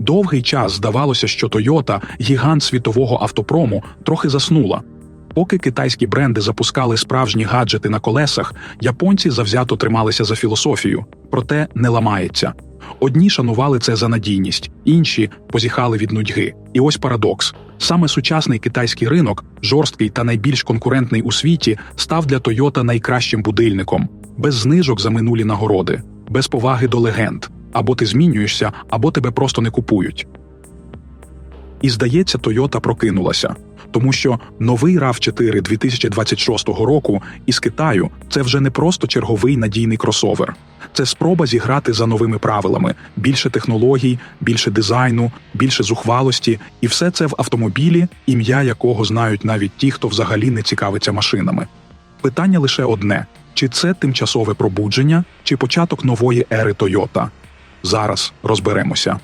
Довгий час здавалося, що Toyota, гігант світового автопрому, трохи заснула. Поки китайські бренди запускали справжні гаджети на колесах, японці завзято трималися за філософію, проте не ламається. Одні шанували це за надійність, інші позіхали від нудьги. І ось парадокс. Саме сучасний китайський ринок, жорсткий та найбільш конкурентний у світі, став для Toyota найкращим будильником. Без знижок за минулі нагороди, без поваги до легенд. Або ти змінюєшся, або тебе просто не купують. І здається, Toyota прокинулася. Тому що новий RAV4 2026 року із Китаю – це вже не просто черговий надійний кросовер. Це спроба зіграти за новими правилами. Більше технологій, більше дизайну, більше зухвалості. І все це в автомобілі, ім'я якого знають навіть ті, хто взагалі не цікавиться машинами. Питання лише одне – чи це тимчасове пробудження, чи початок нової ери Toyota? Зараз розберемося.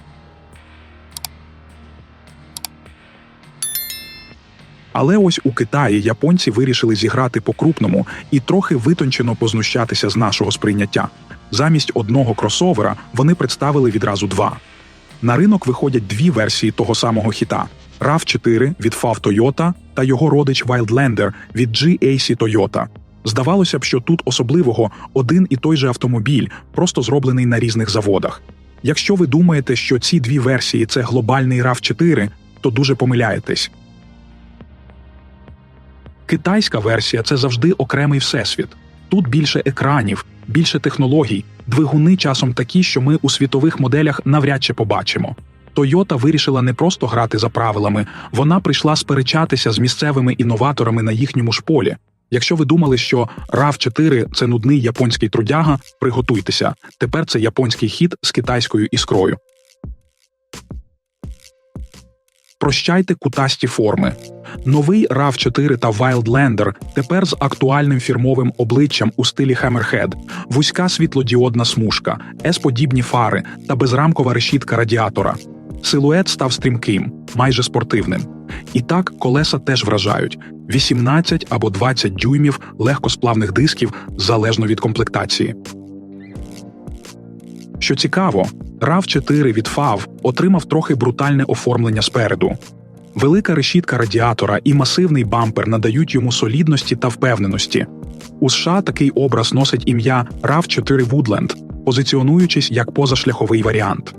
Але ось у Китаї японці вирішили зіграти по-крупному і трохи витончено познущатися з нашого сприйняття. Замість одного кросовера вони представили відразу два. На ринок виходять дві версії того самого хіта – RAV4 від FAW Toyota та його родич Wildlander від GAC Toyota. Здавалося б, що тут особливого один і той же автомобіль, просто зроблений на різних заводах. Якщо ви думаєте, що ці дві версії – це глобальний RAV4, то дуже помиляєтесь. Китайська версія – це завжди окремий всесвіт. Тут більше екранів, більше технологій, двигуни часом такі, що ми у світових моделях навряд чи побачимо. Toyota вирішила не просто грати за правилами, вона прийшла сперечатися з місцевими інноваторами на їхньому ж полі. Якщо ви думали, що RAV4 – це нудний японський трудяга, приготуйтеся. Тепер це японський хід з китайською іскрою. Прощайте кутасті форми. Новий RAV4 та Wildlander тепер з актуальним фірмовим обличчям у стилі Hammerhead, вузька світлодіодна смужка, S-подібні фари та безрамкова решітка радіатора. Силует став стрімким, майже спортивним. І так, колеса теж вражають. 18 або 20 дюймів легкосплавних дисків, залежно від комплектації. Що цікаво, RAV4 від FAW отримав трохи брутальне оформлення спереду. Велика решітка радіатора і масивний бампер надають йому солідності та впевненості. У США такий образ носить ім'я RAV4 Woodland, позиціонуючись як позашляховий варіант.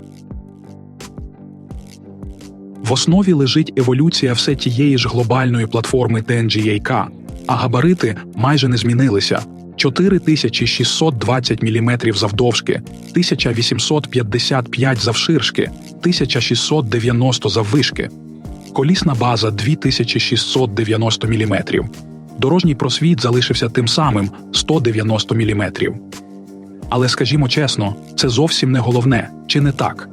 В основі лежить еволюція все тієї ж глобальної платформи TNGA-K, а габарити майже не змінилися. 4620 мм завдовжки, 1855 завширшки, 1690 заввишки. Колісна база 2690 мм. Дорожній просвіт залишився тим самим – 190 мм. Але скажімо чесно, це зовсім не головне, чи не так?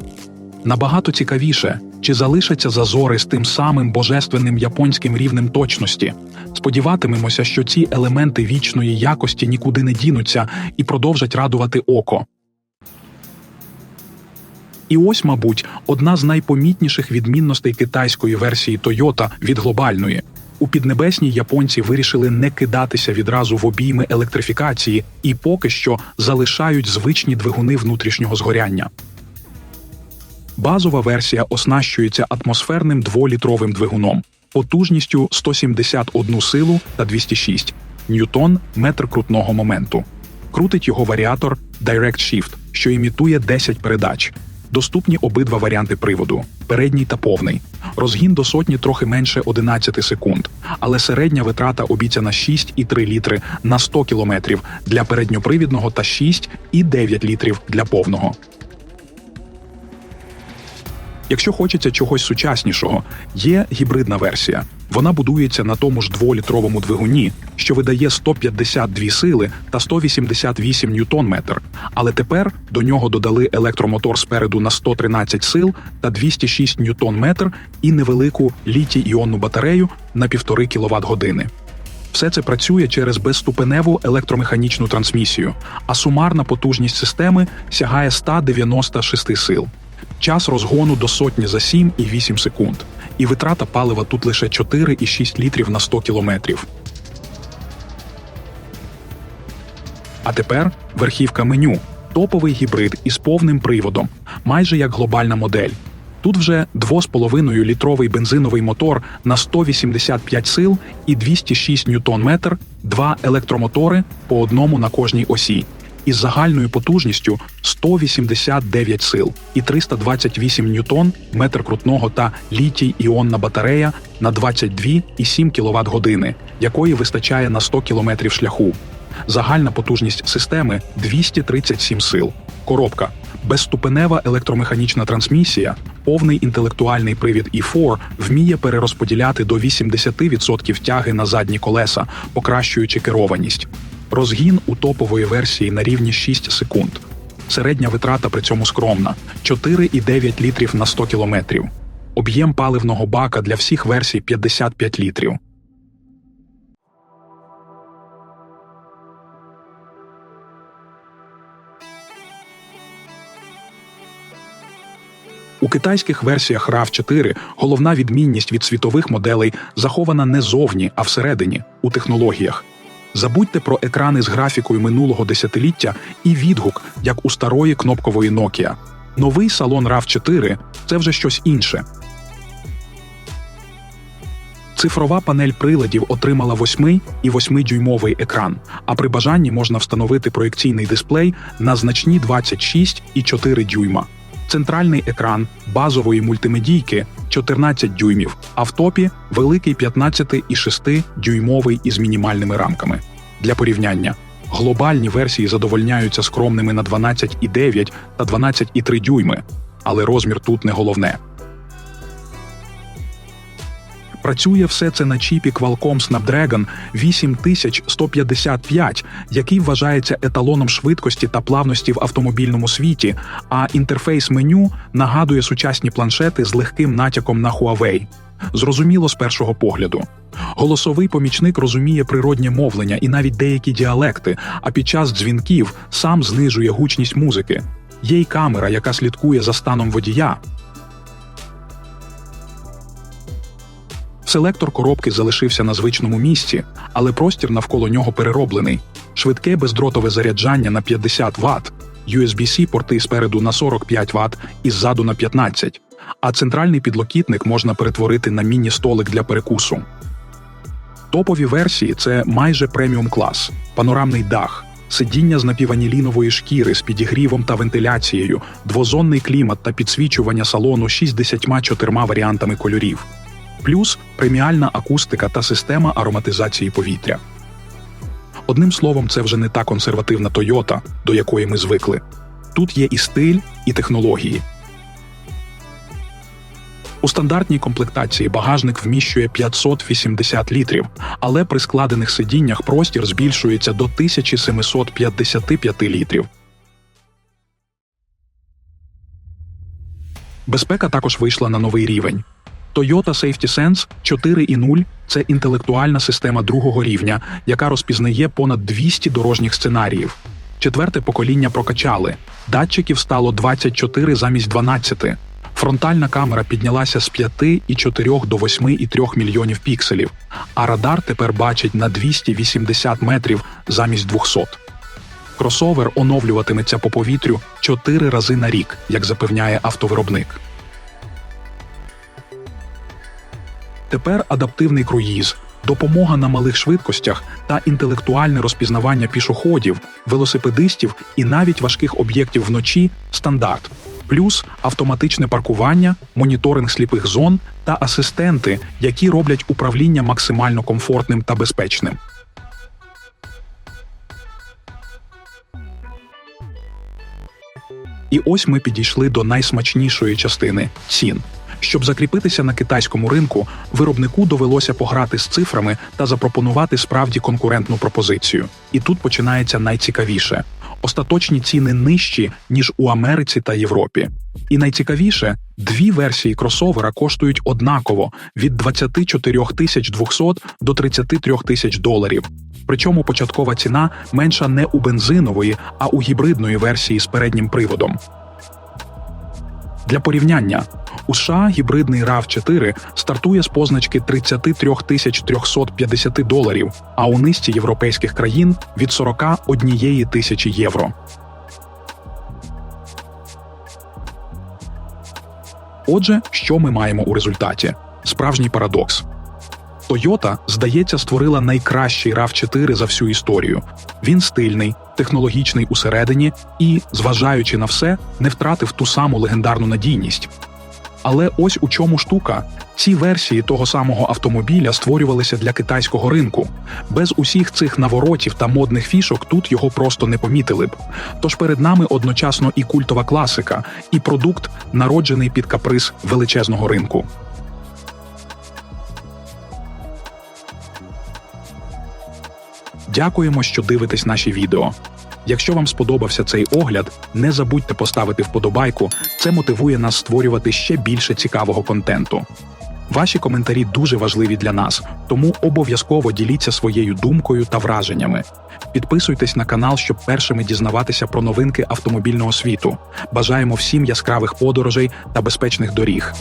Набагато цікавіше, чи залишаться зазори з тим самим божественним японським рівнем точності. Сподіватимемося, що ці елементи вічної якості нікуди не дінуться і продовжать радувати око. І ось, мабуть, одна з найпомітніших відмінностей китайської версії Toyota від глобальної. У Піднебесній японці вирішили не кидатися відразу в обійми електрифікації і поки що залишають звичні двигуни внутрішнього згоряння. Базова версія оснащується атмосферним 2-літровим двигуном, потужністю 171 силу та 206 ньютон-метр крутного моменту. Крутить його варіатор Direct Shift, що імітує 10 передач. Доступні обидва варіанти приводу – передній та повний. Розгін до сотні трохи менше 11 секунд, але середня витрата обіцяна 6,3 літри на 100 кілометрів для передньопривідного та 6,9 літрів для повного. Якщо хочеться чогось сучаснішого, є гібридна версія. Вона будується на тому ж 2-літровому двигуні, що видає 152 сили та 188 ньютон-метр, але тепер до нього додали електромотор спереду на 113 сил та 206 ньютон-метр і невелику літій-іонну батарею на 1,5 кВт-години. Все це працює через безступеневу електромеханічну трансмісію, а сумарна потужність системи сягає 196 сил. Час розгону до сотні за 7,8 секунд. І витрата палива тут лише 4,6 літрів на 100 кілометрів. А тепер верхівка меню. Топовий гібрид із повним приводом, майже як глобальна модель. Тут вже 2,5-літровий бензиновий мотор на 185 сил і 206 Нм, 2 електромотори по одному на кожній осі, із загальною потужністю 189 сил і 328 Нм метр крутного та літій-іонна батарея на 22,7 кВт-години, якої вистачає на 100 км шляху. Загальна потужність системи – 237 сил. Коробка – безступенева електромеханічна трансмісія, повний інтелектуальний привід E4 вміє перерозподіляти до 80% тяги на задні колеса, покращуючи керованість. Розгін у топової версії на рівні 6 секунд. Середня витрата при цьому скромна – 4,9 літрів на 100 кілометрів. Об'єм паливного бака для всіх версій – 55 літрів. У китайських версіях RAV4 головна відмінність від світових моделей захована не зовні, а всередині, у технологіях. Забудьте про екрани з графікою минулого десятиліття і відгук, як у старої кнопкової Nokia. Новий салон RAV4 – це вже щось інше. Цифрова панель приладів отримала 8 і 8-дюймовий екран, а при бажанні можна встановити проєкційний дисплей на значні 26 і 4 дюйма. Центральний екран базової мультимедійки – 14 дюймів, а в топі – великий 15 і 6-дюймовий із мінімальними рамками. Для порівняння, глобальні версії задовольняються скромними на 12,9 та 12,3 дюйми, але розмір тут не головне. Працює все це на чіпі Qualcomm Snapdragon 8155, який вважається еталоном швидкості та плавності в автомобільному світі, а інтерфейс меню нагадує сучасні планшети з легким натяком на Huawei. Зрозуміло з першого погляду. Голосовий помічник розуміє природнє мовлення і навіть деякі діалекти, а під час дзвінків сам знижує гучність музики. Є й камера, яка слідкує за станом водія. Селектор коробки залишився на звичному місці, але простір навколо нього перероблений. Швидке бездротове заряджання на 50 Вт, USB-C-порти спереду на 45 Вт і ззаду на 15, а центральний підлокітник можна перетворити на міні-столик для перекусу. Топові версії – це майже преміум-клас, панорамний дах, сидіння з напіванілінової шкіри з підігрівом та вентиляцією, двозонний клімат та підсвічування салону 64 варіантами кольорів. Плюс преміальна акустика та система ароматизації повітря. Одним словом, це вже не та консервативна Toyota, до якої ми звикли. Тут є і стиль, і технології. У стандартній комплектації багажник вміщує 580 літрів, але при складених сидіннях простір збільшується до 1755 літрів. Безпека також вийшла на новий рівень. Toyota Safety Sense 4.0 – це інтелектуальна система другого рівня, яка розпізнає понад 200 дорожніх сценаріїв. Четверте покоління прокачали. Датчиків стало 24 замість 12. Фронтальна камера піднялася з 5,4 до 8,3 мільйонів пікселів, а радар тепер бачить на 280 метрів замість 200. Кросовер оновлюватиметься по повітрю 4 рази на рік, як запевняє автовиробник. Тепер адаптивний круїз, допомога на малих швидкостях та інтелектуальне розпізнавання пішоходів, велосипедистів і навіть важких об'єктів вночі – стандарт. Плюс автоматичне паркування, моніторинг сліпих зон та асистенти, які роблять управління максимально комфортним та безпечним. І ось ми підійшли до найсмачнішої частини – цін. Щоб закріпитися на китайському ринку, виробнику довелося пограти з цифрами та запропонувати справді конкурентну пропозицію. І тут починається найцікавіше. Остаточні ціни нижчі, ніж у Америці та Європі. І найцікавіше – дві версії кросовера коштують однаково – від 24 200 до 33 тисяч доларів. Причому початкова ціна менша не у бензинової, а у гібридної версії з переднім приводом. Для порівняння, у США гібридний RAV4 стартує з позначки 33 350 доларів, а у низці європейських країн – від 41 тисячі євро. Отже, що ми маємо у результаті? Справжній парадокс. Toyota, здається, створила найкращий RAV4 за всю історію. Він стильний, технологічний усередині і, зважаючи на все, не втратив ту саму легендарну надійність. Але ось у чому штука. Ці версії того самого автомобіля створювалися для китайського ринку. Без усіх цих наворотів та модних фішок тут його просто не помітили б. Тож перед нами одночасно і культова класика, і продукт, народжений під каприз величезного ринку. Дякуємо, що дивитесь наші відео. Якщо вам сподобався цей огляд, не забудьте поставити вподобайку, це мотивує нас створювати ще більше цікавого контенту. Ваші коментарі дуже важливі для нас, тому обов'язково діліться своєю думкою та враженнями. Підписуйтесь на канал, щоб першими дізнаватися про новинки автомобільного світу. Бажаємо всім яскравих подорожей та безпечних доріг.